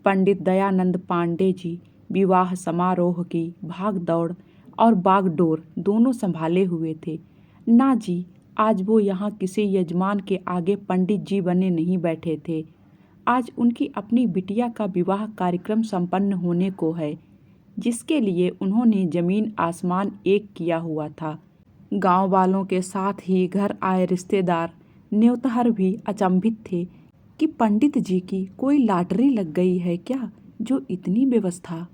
पंडित दयानंद पांडे जी विवाह समारोह की भाग दौड़ और बागडोर दोनों संभाले हुए थे। ना जी, आज वो यहाँ किसी यजमान के आगे पंडित जी बने नहीं बैठे थे। आज उनकी अपनी बिटिया का विवाह कार्यक्रम संपन्न होने को है, जिसके लिए उन्होंने जमीन आसमान एक किया हुआ था। गांव वालों के साथ ही घर आए रिश्तेदार न्योतहर भी अचंभित थे कि पंडित जी की कोई लॉटरी लग गई है क्या, जो इतनी व्यवस्था।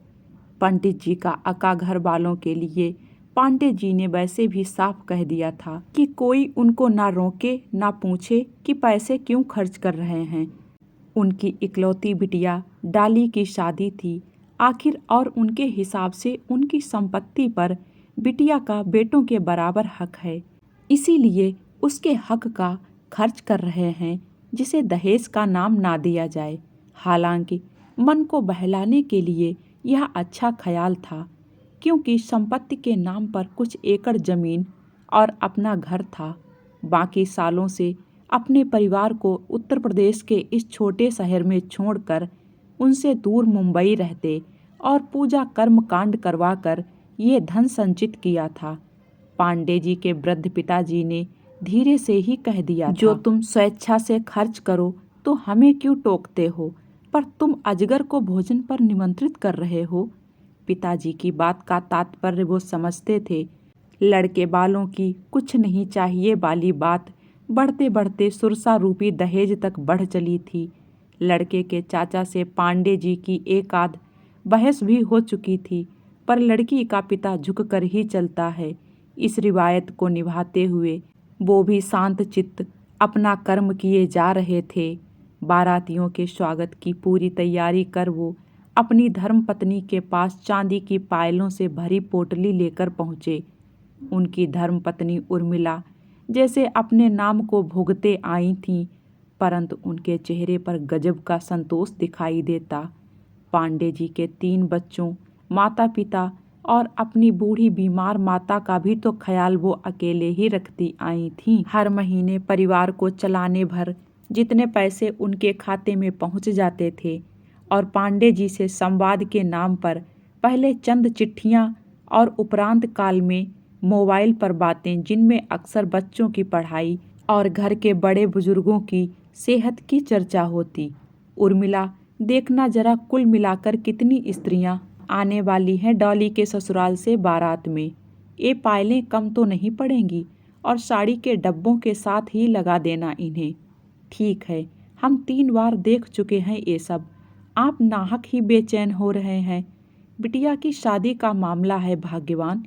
पंडित जी का अका घर वालों के लिए पांडे जी ने वैसे भी साफ कह दिया था कि कोई उनको ना रोके ना पूछे कि पैसे क्यों खर्च कर रहे हैं। उनकी इकलौती बिटिया डाली की शादी थी आखिर, और उनके हिसाब से उनकी संपत्ति पर बिटिया का बेटों के बराबर हक है, इसीलिए उसके हक का खर्च कर रहे हैं, जिसे दहेज का नाम ना दिया जाए। हालांकि मन को बहलाने के लिए यह अच्छा ख्याल था, क्योंकि संपत्ति के नाम पर कुछ एकड़ जमीन और अपना घर था। बाकी सालों से अपने परिवार को उत्तर प्रदेश के इस छोटे शहर में छोड़कर उनसे दूर मुंबई रहते और पूजा कर्म कांड करवाकर ये धन संचित किया था। पांडे जी के वृद्ध पिताजी ने धीरे से ही कह दिया था, जो तुम स्वेच्छा से खर्च करो तो हमें क्यों टोकते हो, पर तुम अजगर को भोजन पर निमंत्रित कर रहे हो। पिताजी की बात का तात्पर्य वो समझते थे। लड़के बालों की कुछ नहीं चाहिए वाली बात बढ़ते बढ़ते सुरसा रूपी दहेज तक बढ़ चली थी। लड़के के चाचा से पांडे जी की एक आध बहस भी हो चुकी थी, पर लड़की का पिता झुककर ही चलता है। इस रिवायत को निभाते हुए वो भी शांत चित्त अपना कर्म किए जा रहे थे। बारातियों के स्वागत की पूरी तैयारी कर वो अपनी धर्मपत्नी के पास चांदी की पायलों से भरी पोटली लेकर पहुँचे। उनकी धर्मपत्नी उर्मिला जैसे अपने नाम को भोगते आई थीं, परंतु उनके चेहरे पर गजब का संतोष दिखाई देता। पांडे जी के 3 बच्चों, माता पिता और अपनी बूढ़ी बीमार माता का भी तो ख्याल वो अकेले ही रखती आई थीं। हर महीने परिवार को चलाने भर जितने पैसे उनके खाते में पहुंच जाते थे, और पांडे जी से संवाद के नाम पर पहले चंद चिट्ठियां और उपरांत काल में मोबाइल पर बातें, जिनमें अक्सर बच्चों की पढ़ाई और घर के बड़े बुजुर्गों की सेहत की चर्चा होती। उर्मिला, देखना जरा कुल मिलाकर कितनी स्त्रियां आने वाली हैं डॉली के ससुराल से बारात में। ये पायलें कम तो नहीं पड़ेंगी, और साड़ी के डब्बों के साथ ही लगा देना इन्हें। ठीक है, हम 3 बार देख चुके हैं ये सब। आप नाहक ही बेचैन हो रहे हैं। बिटिया की शादी का मामला है भाग्यवान।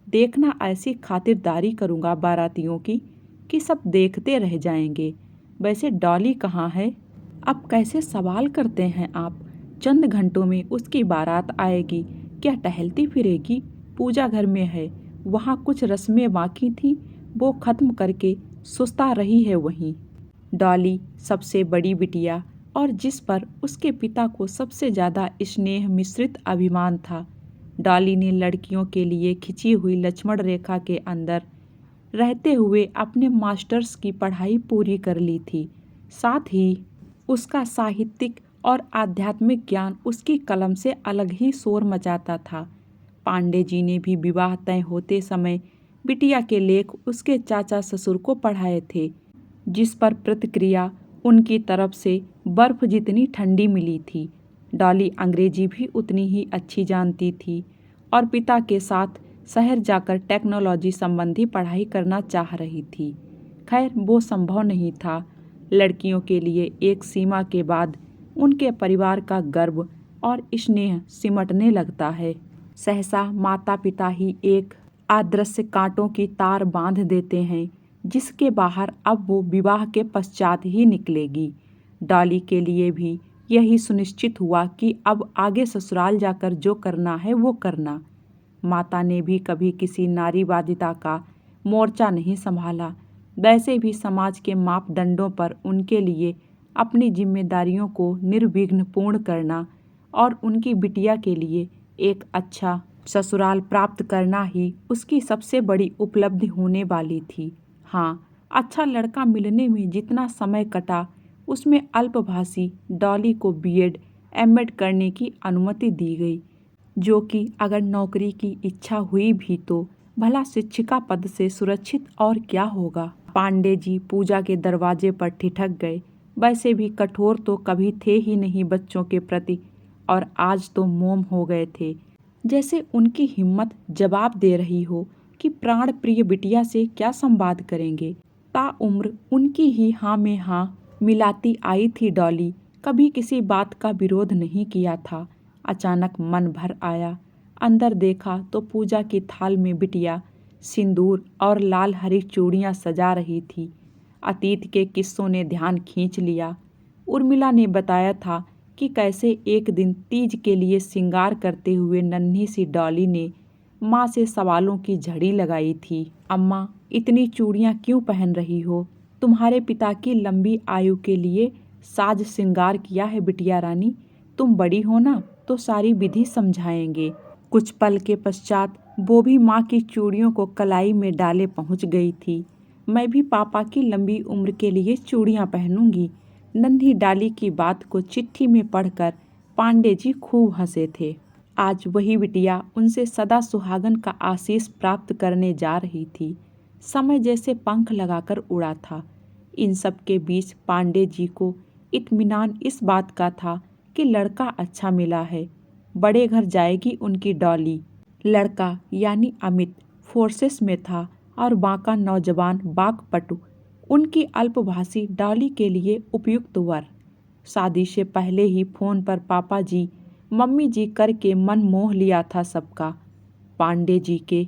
देखना ऐसी खातिरदारी करूँगा बारातियों की कि सब देखते रह जाएंगे। वैसे डॉली कहाँ है? अब कैसे सवाल करते हैं आप? चंद घंटों में उसकी बारात आएगी। क्या टहलती फिरेगी? पूजा घर में है, वहाँ कुछ रस्में बाकी थीं, वो खत्म करके सुस्ता रही है वहीं। डॉली सबसे बड़ी बिटिया, और जिस पर उसके पिता को सबसे ज़्यादा स्नेह मिश्रित अभिमान था। डॉली ने लड़कियों के लिए खिंची हुई लक्ष्मण रेखा के अंदर रहते हुए अपने मास्टर्स की पढ़ाई पूरी कर ली थी। साथ ही उसका साहित्यिक और आध्यात्मिक ज्ञान उसकी कलम से अलग ही शोर मचाता था। पांडे जी ने भी विवाह तय होते समय बिटिया के लेख उसके चाचा ससुर को पढ़ाए थे, जिस पर प्रतिक्रिया उनकी तरफ से बर्फ जितनी ठंडी मिली थी। डॉली अंग्रेजी भी उतनी ही अच्छी जानती थी, और पिता के साथ शहर जाकर टेक्नोलॉजी संबंधी पढ़ाई करना चाह रही थी। खैर, वो संभव नहीं था। लड़कियों के लिए एक सीमा के बाद उनके परिवार का गर्व और स्नेह सिमटने लगता है। सहसा माता पिता ही एक अदृश्य कांटों की तार बांध देते हैं, जिसके बाहर अब वो विवाह के पश्चात ही निकलेगी। डॉली के लिए भी यही सुनिश्चित हुआ कि अब आगे ससुराल जाकर जो करना है वो करना। माता ने भी कभी किसी नारीवादिता का मोर्चा नहीं संभाला। वैसे भी समाज के मापदंडों पर उनके लिए अपनी जिम्मेदारियों को निर्विघ्न पूर्ण करना और उनकी बिटिया के लिए एक अच्छा ससुराल प्राप्त करना ही उसकी सबसे बड़ी उपलब्धि होने वाली थी। हाँ, अच्छा लड़का मिलने में जितना समय कटा, उसमें अल्पभाषी डॉली को बीएड एमएड करने की अनुमति दी गई, जो कि अगर नौकरी की इच्छा हुई भी तो भला शिक्षिका पद से सुरक्षित और क्या होगा। पांडे जी पूजा के दरवाजे पर ठिठक गए। वैसे भी कठोर तो कभी थे ही नहीं बच्चों के प्रति, और आज तो मोम हो गए थे, जैसे उनकी हिम्मत जवाब दे रही हो कि प्राण प्रिय बिटिया से क्या संवाद करेंगे। ताउम्र उनकी ही हाँ में हाँ मिलाती आई थी डॉली, कभी किसी बात का विरोध नहीं किया था। अचानक मन भर आया, अंदर देखा तो पूजा की थाल में बिटिया सिंदूर और लाल हरी चूड़ियाँ सजा रही थी। अतीत के किस्सों ने ध्यान खींच लिया। उर्मिला ने बताया था कि कैसे एक दिन तीज के लिए श्रृंगार करते हुए नन्ही सी डॉली ने माँ से सवालों की झड़ी लगाई थी। अम्मा, इतनी चूड़ियाँ क्यों पहन रही हो? तुम्हारे पिता की लंबी आयु के लिए साज श्रृंगार किया है बिटिया रानी। तुम बड़ी हो ना तो सारी विधि समझाएंगे। कुछ पल के पश्चात वो भी माँ की चूड़ियों को कलाई में डाले पहुँच गई थी। मैं भी पापा की लंबी उम्र के लिए चूड़ियाँ पहनूंगी। नन्ही डाली की बात को चिट्ठी में पढ़कर पांडे जी खूब हंसे थे। आज वही बिटिया उनसे सदा सुहागन का आशीष प्राप्त करने जा रही थी। समय जैसे पंख लगाकर उड़ा था। इन सब के बीच पांडे जी को इत्मीनान इस बात का था कि लड़का अच्छा मिला है। बड़े घर जाएगी उनकी डॉली। लड़का यानी अमित फोर्सेस में था और बांका नौजवान बागपटु उनकी अल्पभाषी डॉली के लिए उपयुक्त वर। शादी से पहले ही फोन पर पापा जी मम्मी जी करके मन मोह लिया था सबका। पांडे जी के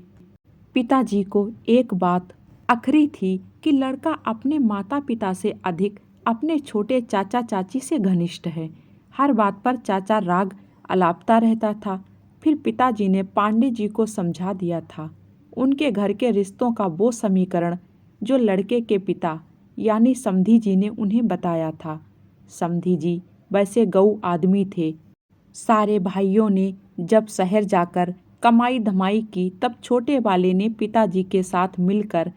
पिताजी को एक बात अखरी थी कि लड़का अपने माता पिता से अधिक अपने छोटे चाचा चाची से घनिष्ठ है। हर बात पर चाचा राग अलापता रहता था। फिर पिताजी ने पांडे जी को समझा दिया था उनके घर के रिश्तों का वो समीकरण जो लड़के के पिता यानी समधी जी ने उन्हें बताया था। समधी जी वैसे गऊ आदमी थे। सारे भाइयों ने जब शहर जाकर कमाई धमाई की तब छोटे वाले ने पिताजी के साथ मिलकर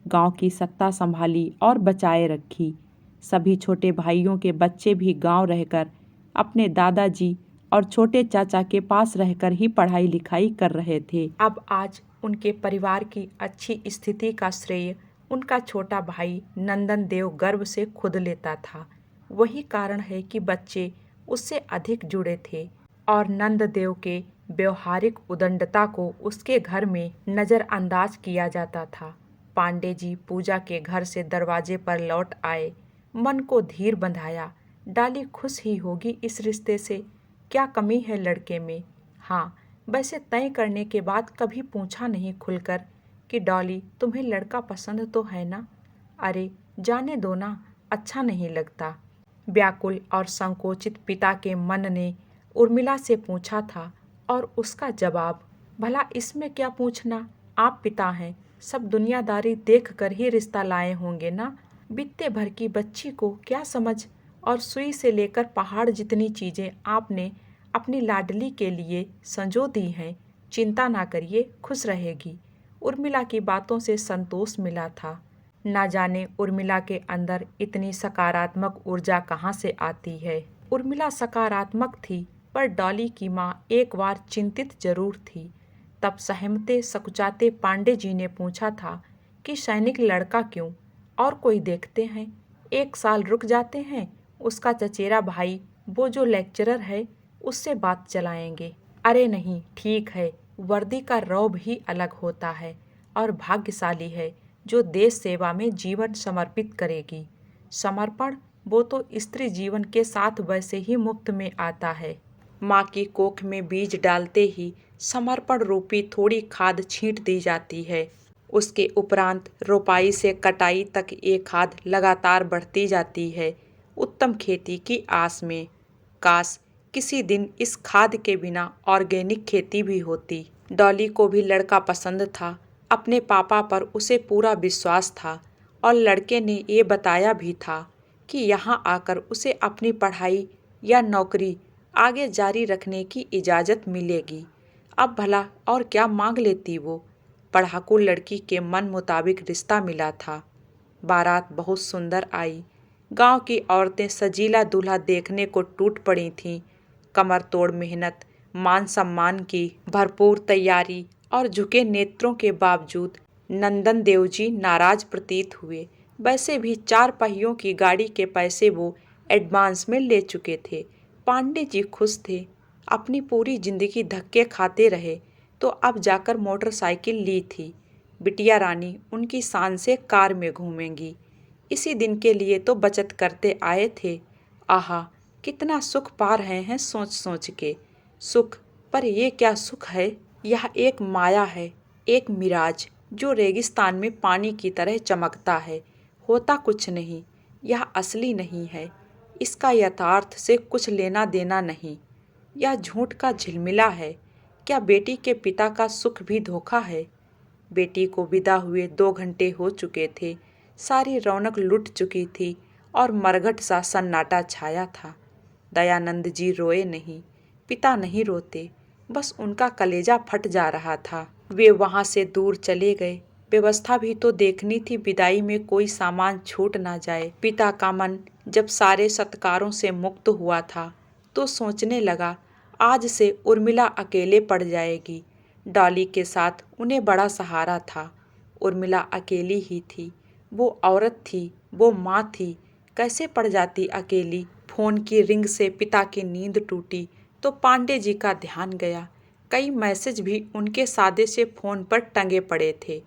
गांव की सत्ता संभाली और बचाए रखी। सभी छोटे भाइयों के बच्चे भी गांव रहकर अपने दादाजी और छोटे चाचा के पास रहकर ही पढ़ाई लिखाई कर रहे थे। अब आज उनके परिवार की अच्छी स्थिति का श्रेय उनका छोटा भाई नंदन देव गर्व से खुद लेता था। वही कारण है कि बच्चे उससे अधिक जुड़े थे और नंददेव के व्यवहारिक उदंडता को उसके घर में नज़रअंदाज किया जाता था। पांडे जी पूजा के घर से दरवाजे पर लौट आए। मन को धीर बंधाया। डाली खुश ही होगी इस रिश्ते से। क्या कमी है लड़के में? हाँ, वैसे तय करने के बाद कभी पूछा नहीं खुलकर कि डॉली तुम्हें लड़का पसंद तो है ना? अरे जाने दो ना, अच्छा नहीं लगता। व्याकुल और संकोचित पिता के मन ने उर्मिला से पूछा था और उसका जवाब, भला इसमें क्या पूछना, आप पिता हैं, सब दुनियादारी देख कर ही रिश्ता लाए होंगे ना। बित्ते भर की बच्ची को क्या समझ, और सुई से लेकर पहाड़ जितनी चीज़ें आपने अपनी लाडली के लिए संजो दी हैं। चिंता ना करिए, खुश रहेगी। उर्मिला की बातों से संतोष मिला था। ना जाने उर्मिला के अंदर इतनी सकारात्मक ऊर्जा कहाँ से आती है। उर्मिला सकारात्मक थी, पर डॉली की माँ एक बार चिंतित जरूर थी। तब सहमते सकुचाते पांडे जी ने पूछा था कि सैनिक लड़का क्यों, और कोई देखते हैं, 1 साल रुक जाते हैं, उसका चचेरा भाई वो जो लेक्चरर है उससे बात चलाएंगे। अरे नहीं, ठीक है, वर्दी का रौब ही अलग होता है, और भाग्यशाली है जो देश सेवा में जीवन समर्पित करेगी। समर्पण वो तो स्त्री जीवन के साथ वैसे ही मुफ्त में आता है। माँ की कोख में बीज डालते ही समर्पण रूपी थोड़ी खाद छींट दी जाती है। उसके उपरांत रोपाई से कटाई तक ये खाद लगातार बढ़ती जाती है, उत्तम खेती की आस में। काश किसी दिन इस खाद के बिना ऑर्गेनिक खेती भी होती। डॉली को भी लड़का पसंद था। अपने पापा पर उसे पूरा विश्वास था, और लड़के ने ये बताया भी था कि यहाँ आकर उसे अपनी पढ़ाई या नौकरी आगे जारी रखने की इजाज़त मिलेगी। अब भला और क्या मांग लेती वो। पढ़ाकू लड़की के मन मुताबिक रिश्ता मिला था। बारात बहुत सुंदर आई। गांव की औरतें सजीला दूल्हा देखने को टूट पड़ी थीं। कमर तोड़ मेहनत, मान सम्मान की भरपूर तैयारी और झुके नेत्रों के बावजूद नंदन देव जी नाराज प्रतीत हुए। वैसे भी 4 पहियों की गाड़ी के पैसे वो एडवांस में ले चुके थे। पांडे जी खुश थे। अपनी पूरी जिंदगी धक्के खाते रहे तो अब जाकर मोटरसाइकिल ली थी। बिटिया रानी उनकी शान से कार में घूमेंगी। इसी दिन के लिए तो बचत करते आए थे। आहा, कितना सुख पा रहे हैं सोच सोच के। सुख, पर ये क्या सुख है? यह एक माया है, एक मिराज जो रेगिस्तान में पानी की तरह चमकता है। होता कुछ नहीं, यह असली नहीं है। इसका यथार्थ से कुछ लेना देना नहीं। यह झूठ का झिलमिला है। क्या बेटी के पिता का सुख भी धोखा है? बेटी को विदा हुए 2 घंटे हो चुके थे। सारी रौनक लुट चुकी थी और मरघट सा सन्नाटा छाया था। दयानंद जी रोए नहीं, पिता नहीं रोते, बस उनका कलेजा फट जा रहा था। वे वहाँ से दूर चले गए। व्यवस्था भी तो देखनी थी, विदाई में कोई सामान छूट ना जाए। पिता का मन जब सारे सत्कारों से मुक्त हुआ था तो सोचने लगा, आज से उर्मिला अकेले पड़ जाएगी। डॉली के साथ उन्हें बड़ा सहारा था। उर्मिला अकेली ही थी। वो औरत थी, वो माँ थी, कैसे पड़ जाती अकेली। फोन की रिंग से पिता की नींद टूटी तो पांडे जी का ध्यान गया। कई मैसेज भी उनके सादे से फोन पर टंगे पड़े थे।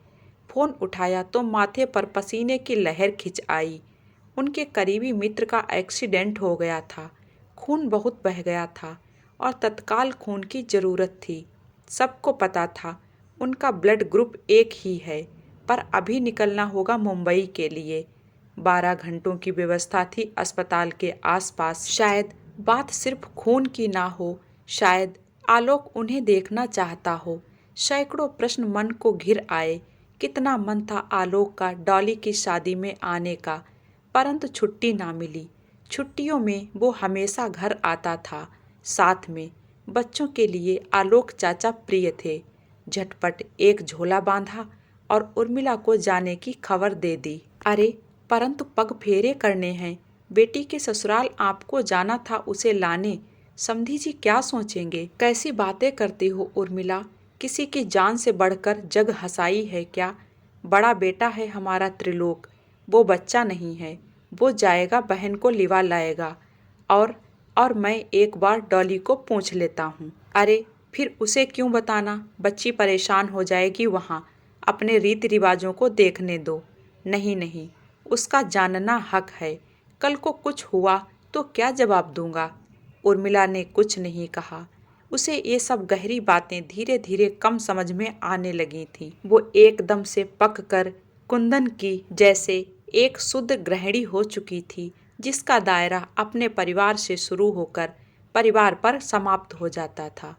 फोन उठाया तो माथे पर पसीने की लहर खिंच आई। उनके करीबी मित्र का एक्सीडेंट हो गया था। खून बहुत बह गया था और तत्काल खून की ज़रूरत थी। सबको पता था उनका ब्लड ग्रुप एक ही है, पर अभी निकलना होगा मुंबई के लिए। 12 घंटों की व्यवस्था थी अस्पताल के आसपास। शायद बात सिर्फ खून की ना हो, शायद आलोक उन्हें देखना चाहता हो। सैकड़ों प्रश्न मन को घिर आए। कितना मन था आलोक का डॉली की शादी में आने का, परंतु छुट्टी ना मिली। छुट्टियों में वो हमेशा घर आता था। साथ में बच्चों के लिए आलोक चाचा प्रिय थे। झटपट एक झोला बांधा और उर्मिला को जाने की खबर दे दी। अरे, परंतु पग फेरे करने हैं। बेटी के ससुराल आपको जाना था उसे लाने। समधी जी क्या सोचेंगे? कैसी बातें करती हो उर्मिला? किसी की जान से बढ़कर जग हंसाई है क्या? बड़ा बेटा है हमारा त्रिलोक, वो बच्चा नहीं है। वो जाएगा, बहन को लिवा लाएगा। और मैं एक बार डॉली को पूछ लेता हूँ। अरे, फिर उसे क्यों बताना? बच्ची परेशान हो जाएगी वहाँ। अपने रीति रिवाजों को देखने दो। नहीं नहीं, उसका जानना हक है। कल को कुछ हुआ तो क्या जवाब दूंगा? उर्मिला ने कुछ नहीं कहा। उसे ये सब गहरी बातें धीरे धीरे कम समझ में आने लगी थीं। वो एकदम से पक कर कुंदन की जैसे एक शुद्ध गृहिणी हो चुकी थी, जिसका दायरा अपने परिवार से शुरू होकर परिवार पर समाप्त हो जाता था।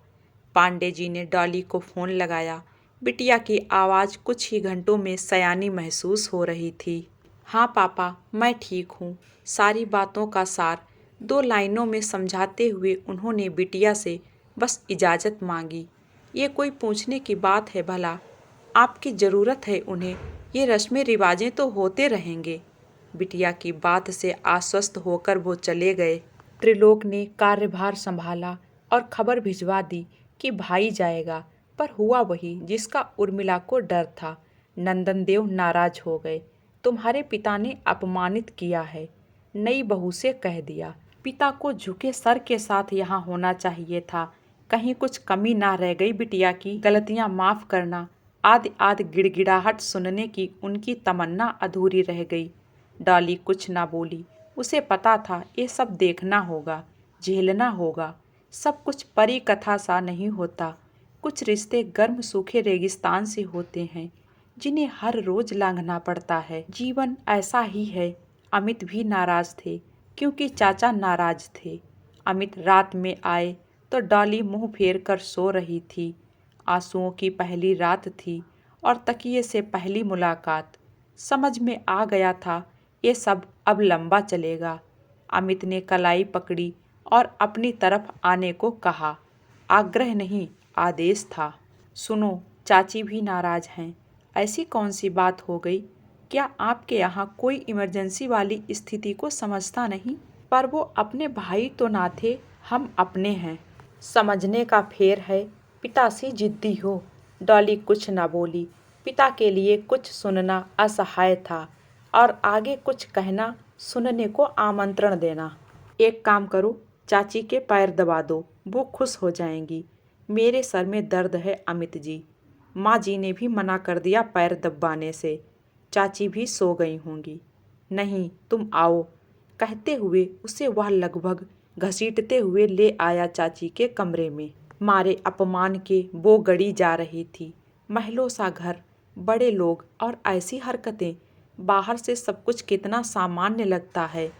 पांडे जी ने डॉली को फ़ोन लगाया। बिटिया की आवाज़ कुछ ही घंटों में सयानी महसूस हो रही थी। हाँ पापा, मैं ठीक हूँ। सारी बातों का सार 2 लाइनों में समझाते हुए उन्होंने बिटिया से बस इजाज़त मांगी। ये कोई पूछने की बात है भला? आपकी ज़रूरत है उन्हें, ये रस्में रिवाजें तो होते रहेंगे। बिटिया की बात से आश्वस्त होकर वो चले गए। त्रिलोक ने कार्यभार संभाला और खबर भिजवा दी कि भाई जाएगा, पर हुआ वही जिसका उर्मिला को डर था। नंदनदेव नाराज हो गए। तुम्हारे पिता ने अपमानित किया है, नई बहू से कह दिया। पिता को झुके सर के साथ यहाँ होना चाहिए था। कहीं कुछ कमी ना रह गई बिटिया की? गलतियाँ माफ़ करना। आध आध गिड़गिड़ाहट सुनने की उनकी तमन्ना अधूरी रह गई। डॉली कुछ ना बोली। उसे पता था ये सब देखना होगा, झेलना होगा। सब कुछ परी कथा सा नहीं होता। कुछ रिश्ते गर्म सूखे रेगिस्तान से होते हैं, जिन्हें हर रोज लांघना पड़ता है। जीवन ऐसा ही है। अमित भी नाराज थे, क्योंकि चाचा नाराज थे। अमित रात में आए तो डॉली मुंह फेर कर सो रही थी। आंसुओं की पहली रात थी और तकिए से पहली मुलाकात। समझ में आ गया था ये सब अब लंबा चलेगा। अमित ने कलाई पकड़ी और अपनी तरफ आने को कहा। आग्रह नहीं, आदेश था। सुनो, चाची भी नाराज हैं। ऐसी कौन सी बात हो गई? क्या आपके यहाँ कोई इमरजेंसी वाली स्थिति को समझता नहीं? पर वो अपने भाई तो ना थे, हम अपने हैं, समझने का फेर है। पिता सी जिद्दी हो। डॉली कुछ न बोली। पिता के लिए कुछ सुनना असहाय था और आगे कुछ कहना सुनने को आमंत्रण देना। एक काम करो, चाची के पैर दबा दो, वो खुश हो जाएंगी। मेरे सर में दर्द है अमित जी। माँ जी ने भी मना कर दिया पैर दबाने से। चाची भी सो गई होंगी। नहीं, तुम आओ, कहते हुए उसे वह लगभग घसीटते हुए ले आया चाची के कमरे में। मारे अपमान के वो गड़ी जा रही थी। महलों सा घर, बड़े लोग और ऐसी हरकतें। बाहर से सब कुछ कितना सामान्य लगता है।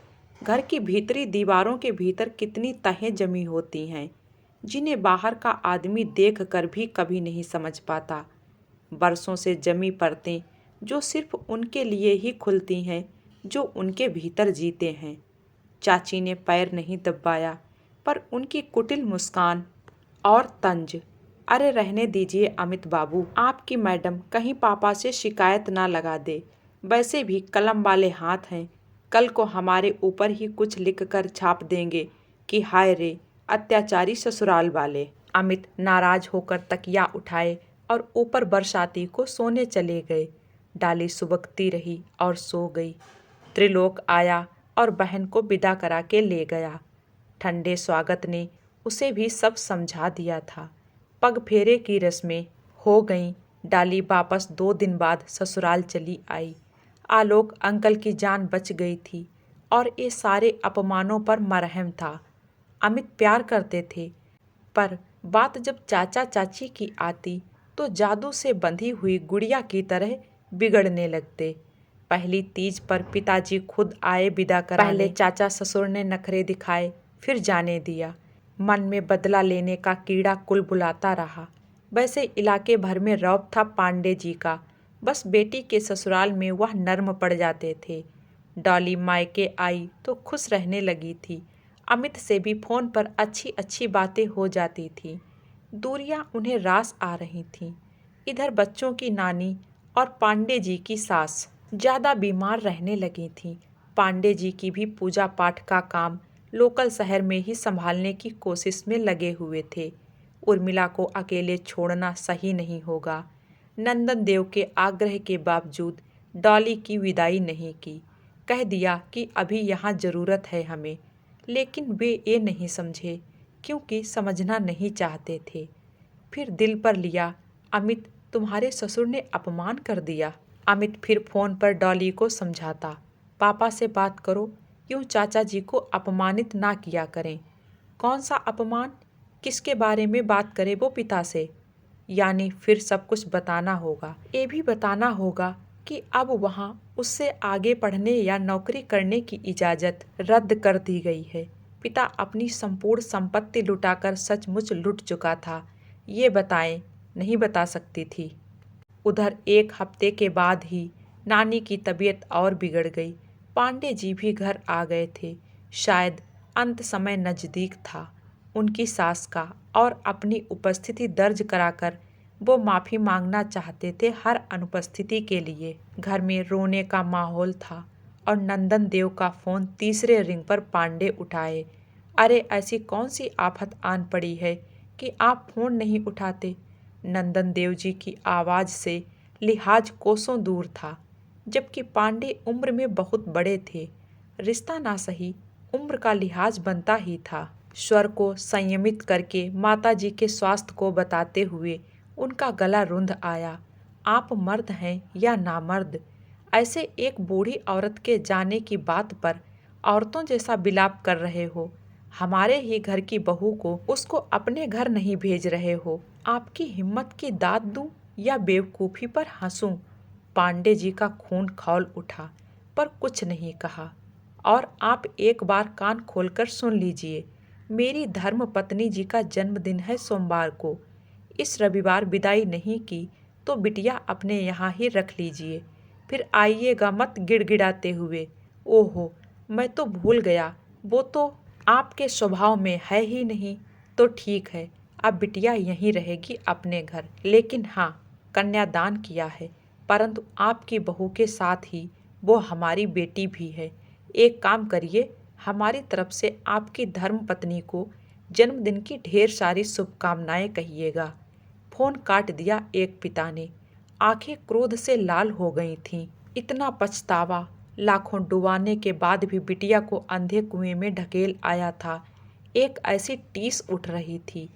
घर की भीतरी दीवारों के भीतर कितनी तहें जमी होती हैं, जिन्हें बाहर का आदमी देख कर भी कभी नहीं समझ पाता। बरसों से जमी परतें जो सिर्फ उनके लिए ही खुलती हैं जो उनके भीतर जीते हैं। चाची ने पैर नहीं दबाया, पर उनकी कुटिल मुस्कान और तंज। अरे रहने दीजिए अमित बाबू, आपकी मैडम कहीं पापा से शिकायत ना लगा दे। वैसे भी कलम वाले हाथ हैं, कल को हमारे ऊपर ही कुछ लिख कर छाप देंगे कि हाय रे अत्याचारी ससुराल वाले। अमित नाराज होकर तकिया उठाए और ऊपर बरसाती को सोने चले गए। डाली सुबकती रही और सो गई। त्रिलोक आया और बहन को विदा करा के ले गया। ठंडे स्वागत ने उसे भी सब समझा दिया था। पग फेरे की रस्में हो गईं। डाली वापस 2 दिन बाद ससुराल चली आई। आलोक अंकल की जान बच गई थी और ये सारे अपमानों पर मरहम था। अमित प्यार करते थे, पर बात जब चाचा चाची की आती तो जादू से बंधी हुई गुड़िया की तरह बिगड़ने लगते। पहली तीज पर पिताजी खुद आए विदा कराने। पहले चाचा ससुर ने नखरे दिखाए, फिर जाने दिया। मन में बदला लेने का कीड़ा कुलबुलाता रहा। वैसे इलाके भर में रौब था पांडे जी का, बस बेटी के ससुराल में वह नर्म पड़ जाते थे। डॉली मायके आई तो खुश रहने लगी थी। अमित से भी फ़ोन पर अच्छी अच्छी बातें हो जाती थीं। दूरियां उन्हें रास आ रही थीं। इधर बच्चों की नानी और पांडे जी की सास ज़्यादा बीमार रहने लगी थीं। पांडे जी की भी पूजा पाठ का काम लोकल शहर में ही संभालने की कोशिश में लगे हुए थे। उर्मिला को अकेले छोड़ना सही नहीं होगा। नंदन देव के आग्रह के बावजूद डॉली की विदाई नहीं की। कह दिया कि अभी यहाँ ज़रूरत है हमें, लेकिन वे ये नहीं समझे क्योंकि समझना नहीं चाहते थे। फिर दिल पर लिया, अमित तुम्हारे ससुर ने अपमान कर दिया। अमित फिर फ़ोन पर डॉली को समझाता, पापा से बात करो, यूँ चाचा जी को अपमानित ना किया करें। कौन सा अपमान? किसके बारे में बात करे वो पिता से? यानी फिर सब कुछ बताना होगा। ये भी बताना होगा कि अब वहाँ उससे आगे पढ़ने या नौकरी करने की इजाज़त रद्द कर दी गई है। पिता अपनी संपूर्ण संपत्ति लुटाकर सचमुच लुट चुका था। ये बताएं, नहीं बता सकती थी। उधर 1 हफ्ते के बाद ही नानी की तबीयत और बिगड़ गई। पांडे जी भी घर आ गए थे। शायद अंत समय नज़दीक था उनकी सास का, और अपनी उपस्थिति दर्ज कराकर वो माफ़ी मांगना चाहते थे हर अनुपस्थिति के लिए। घर में रोने का माहौल था और नंदन देव का फ़ोन तीसरे रिंग पर पांडे उठाए। अरे ऐसी कौन सी आफत आन पड़ी है कि आप फ़ोन नहीं उठाते? नंदन देव जी की आवाज़ से लिहाज कोसों दूर था, जबकि पांडे उम्र में बहुत बड़े थे। रिश्ता ना सही, उम्र का लिहाज बनता ही था। स्वर को संयमित करके माताजी के स्वास्थ्य को बताते हुए उनका गला रुंध आया। आप मर्द हैं या नामर्द, ऐसे एक बूढ़ी औरत के जाने की बात पर औरतों जैसा विलाप कर रहे हो। हमारे ही घर की बहू को उसको अपने घर नहीं भेज रहे हो। आपकी हिम्मत की दाद दूं या बेवकूफ़ी पर हंसूं? पांडे जी का खून खौल उठा, पर कुछ नहीं कहा। और आप एक बार कान खोलकर सुन लीजिए, मेरी धर्म पत्नी जी का जन्मदिन है सोमवार को। इस रविवार विदाई नहीं की तो बिटिया अपने यहाँ ही रख लीजिए, फिर आइएगा मत गिड़गिड़ाते हुए। ओहो, मैं तो भूल गया, वो तो आपके स्वभाव में है ही नहीं। तो ठीक है, अब बिटिया यहीं रहेगी अपने घर। लेकिन हाँ, कन्यादान किया है, परंतु आपकी बहू के साथ ही वो हमारी बेटी भी है। एक काम करिए, हमारी तरफ से आपकी धर्मपत्नी को जन्मदिन की ढेर सारी शुभकामनाएं कहिएगा। फोन काट दिया एक पिता ने। आंखें क्रोध से लाल हो गई थीं। इतना पछतावा, लाखों डुबाने के बाद भी बिटिया को अंधे कुएं में ढकेल आया था। एक ऐसी टीस उठ रही थी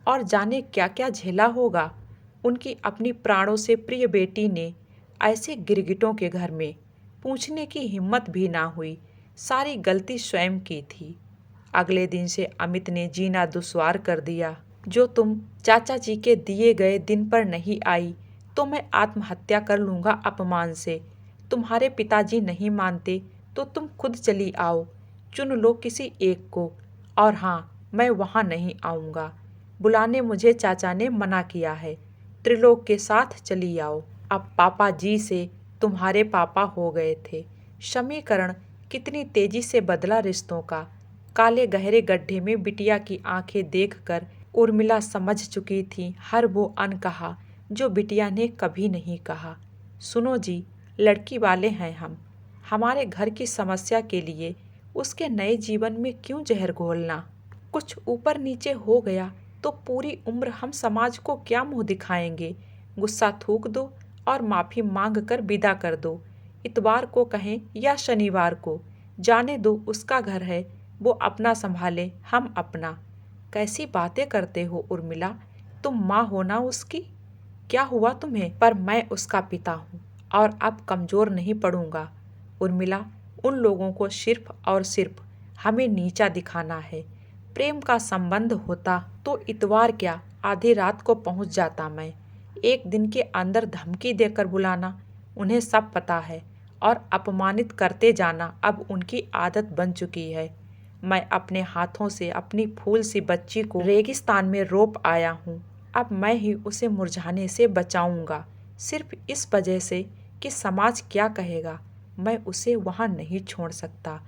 और जाने क्या क्या झेला होगा। उनकी अपनी प्राणों से प्रिय बेटी ने ऐसे गिरगिटों के घर में। पूछने की हिम्मत भी ना हुई। सारी गलती स्वयं की थी। अगले दिन से अमित ने जीना दुश्वार कर दिया। जो तुम चाचा जी के दिए गए दिन पर नहीं आई तो मैं आत्महत्या कर लूँगा अपमान से। तुम्हारे पिताजी नहीं मानते तो तुम खुद चली आओ, चुन लो किसी एक को। और हाँ, मैं वहाँ नहीं आऊँगा। बुलाने मुझे चाचा ने मना किया है। त्रिलोक के साथ चली आओ। अब पापा जी से तुम्हारे पापा हो गए थे। समीकरण कितनी तेजी से बदला रिश्तों का। काले गहरे गड्ढे में बिटिया की आंखें देखकर उर्मिला समझ चुकी थी हर वो अनकहा जो बिटिया ने कभी नहीं कहा। सुनो जी, लड़की वाले हैं हम। हमारे घर की समस्या के लिए उसके नए जीवन में क्यों जहर घोलना। कुछ ऊपर नीचे हो गया तो पूरी उम्र हम समाज को क्या मुंह दिखाएंगे। गुस्सा थूक दो और माफ़ी मांग कर विदा कर दो। इतवार को कहें या शनिवार को, जाने दो उसका घर है, वो अपना संभाले, हम अपना। कैसी बातें करते हो उर्मिला, तुम माँ हो ना उसकी। क्या हुआ तुम्हें? पर मैं उसका पिता हूँ और अब कमज़ोर नहीं पड़ूंगा। उर्मिला, उन लोगों को सिर्फ और सिर्फ हमें नीचा दिखाना है। प्रेम का संबंध होता तो इतवार क्या, आधी रात को पहुँच जाता मैं। एक दिन के अंदर धमकी देकर बुलाना, उन्हें सब पता है। और अपमानित करते जाना अब उनकी आदत बन चुकी है। मैं अपने हाथों से अपनी फूल सी बच्ची को रेगिस्तान में रोप आया हूँ। अब मैं ही उसे मुरझाने से बचाऊंगा, सिर्फ इस वजह से कि समाज क्या कहेगा। मैं उसे वहाँ नहीं छोड़ सकता।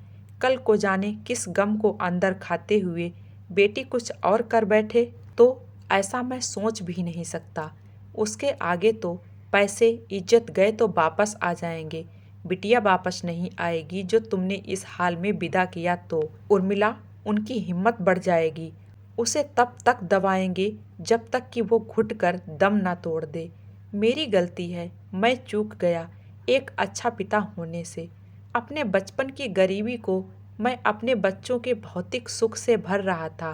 कल को जाने किस गम को अंदर खाते हुए बेटी कुछ और कर बैठे तो ऐसा मैं सोच भी नहीं सकता। उसके आगे तो पैसे इज्जत गए तो वापस आ जाएंगे, बिटिया वापस नहीं आएगी जो तुमने इस हाल में विदा किया तो। उर्मिला, उनकी हिम्मत बढ़ जाएगी। उसे तब तक दबाएंगे जब तक कि वो घुट कर दम ना तोड़ दे। मेरी गलती है, मैं चूक गया एक अच्छा पिता होने से। अपने बचपन की गरीबी को मैं अपने बच्चों के भौतिक सुख से भर रहा था,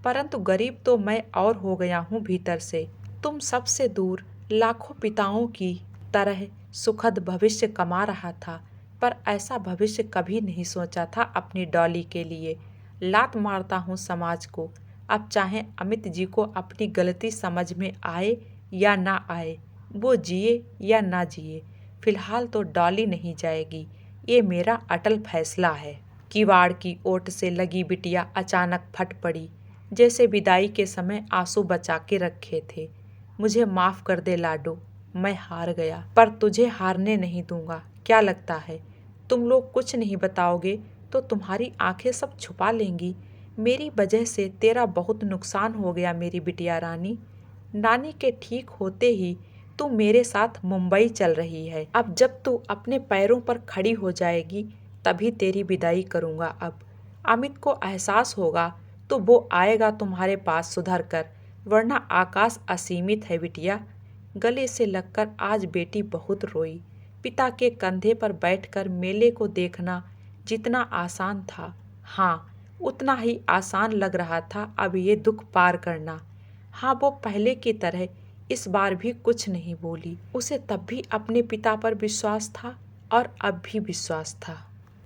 परंतु गरीब तो मैं और हो गया हूँ भीतर से। तुम सबसे दूर लाखों पिताओं की तरह सुखद भविष्य कमा रहा था, पर ऐसा भविष्य कभी नहीं सोचा था अपनी डॉली के लिए। लात मारता हूँ समाज को। अब चाहे अमित जी को अपनी गलती समझ में आए या ना आए, वो जिए या ना जिए, फिलहाल तो डॉली नहीं जाएगी। ये मेरा अटल फैसला है। किवाड़ की ओट से लगी बिटिया अचानक फट पड़ी, जैसे विदाई के समय आंसू बचा के रखे थे। मुझे माफ़ कर दे लाडो, मैं हार गया, पर तुझे हारने नहीं दूंगा। क्या लगता है तुम लोग कुछ नहीं बताओगे तो तुम्हारी आंखें सब छुपा लेंगी। मेरी वजह से तेरा बहुत नुकसान हो गया मेरी बिटिया रानी। नानी के ठीक होते ही तू मेरे साथ मुंबई चल रही है। अब जब तू अपने पैरों पर खड़ी हो जाएगी तभी तेरी विदाई करूँगा। अब अमित को एहसास होगा तो वो आएगा तुम्हारे पास सुधर कर, वरना आकाश असीमित है बिटिया। गले से लगकर आज बेटी बहुत रोई। पिता के कंधे पर बैठकर मेले को देखना जितना आसान था, हाँ उतना ही आसान लग रहा था अब ये दुख पार करना। हाँ, वो पहले की तरह इस बार भी कुछ नहीं बोली। उसे तब भी अपने पिता पर विश्वास था और अब भी विश्वास था।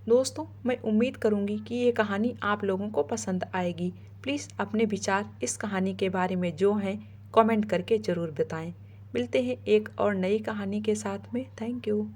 दोस्तों, मैं उम्मीद करूंगी कि ये कहानी आप लोगों को पसंद आएगी। प्लीज़ अपने विचार इस कहानी के बारे में जो हैं कमेंट करके ज़रूर बताएं। मिलते हैं एक और नई कहानी के साथ में। Thank you.